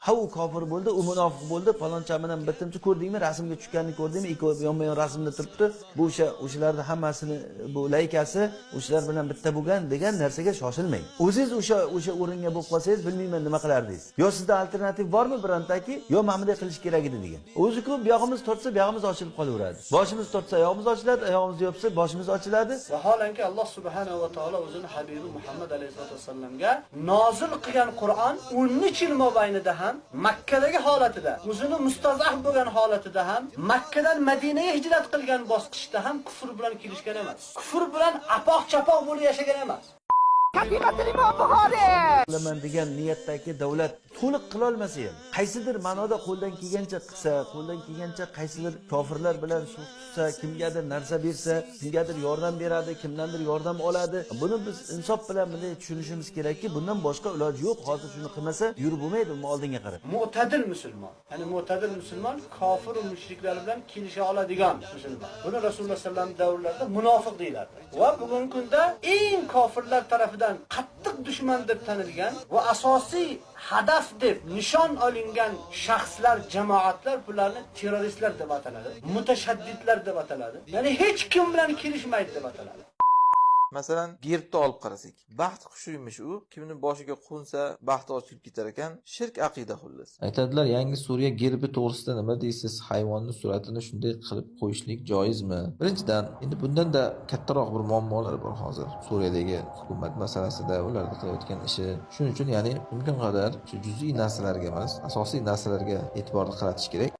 Ha u kofir bo'ldi, u munofiq bo'ldi, faloncha bilan bitimchi ko'rdingmi, rasmga tushganini ko'rdingmi, ikkovi yonma-yon rasmda turibdi. Bu o'shalarni hammasini bu laykasi o'shalar bilan bitta bo'lgan degan narsaga shoshilmang. O'zingiz o'sha o'ringa bo'lib qolsangiz, bilmayman nima qilardingiz. Yo sizda alternativ bormi birontaki, yo mana bunday qilish kerak edi degan. O'zi-ku buyog'imiz tortsa, buyog'imiz ochilib qolaveradi. Boshimiz tortsa, oyog'imiz ochiladi, oyog'imiz yopsa, boshimiz ochiladi. Vaholanki Alloh subhanahu va taolo o'zining habibi Muhammad alayhisolatu vasallamga nozil qilgan Qur'on 13 yil mobaynida ham Makkadagi holatida, o'zining mustazaf bo'lgan holatida ham, Makkadan Madinaga hijrat qilgan bosqichda ham kufr bilan kelishgan emas. Kufr bilan apoq-chapoq bo'lib yashagan emas. Qilaman degan niyatdagi davlat to'liq qila olmasa ham, qaysidir ma'noda qo'ldan kelgancha qilsa, qo'ldan kelgancha qaysidir kofirlar bilan sulh tuzsa, kimgadir narsa bersa, kimgadir yordam beradi, kimdandir yordam oladi. Buni biz insof bilan bunday tushunishimiz kerakki, bundan boshqa iloji yo'q. Hozir shuni qilmasa, yurib bo'lmaydi uni oldinga qarab. Mu'tadil musulmon. Ya'ni mu'tadil musulmon kofir va mushriklar bilan kelisha oladigan musulmon. Buni Rasululloh sallallohu alayhi vasallam davrlarida munofiq deyiladi. Va bugungi kunda eng kofirlar tarafidan qattiq dushman deb tanilgan va asosiy hadaf deb nishon olingan shaxslar, jamoatlar bularni terroristlar deb ataladi, mutashaddidlar deb ataladi. Ya'ni hech kim bilan kelishmaydi deb ataladi. Masalan, gerbni olib qarasak, baxt qushuymish u, kimning boshiga qo'nsa baxti ochilib ketar ekan, shirk aqida xullas. Aytadilar, yangi Suriya gerbi to'g'risida nima deysiz? Hayvonning suratini shunday qilib qo'yishlik joizmi? Birinchidan, endi bundan da kattaroq bir muammolar bor hozir. Suriyadagi hukumat masalasida ular qilayotgan ishi. Shuning uchun, ya'ni imkon qadar shu juz'iy narsalarga emas, asosiy narsalarga e'tiborni qaratish kerak.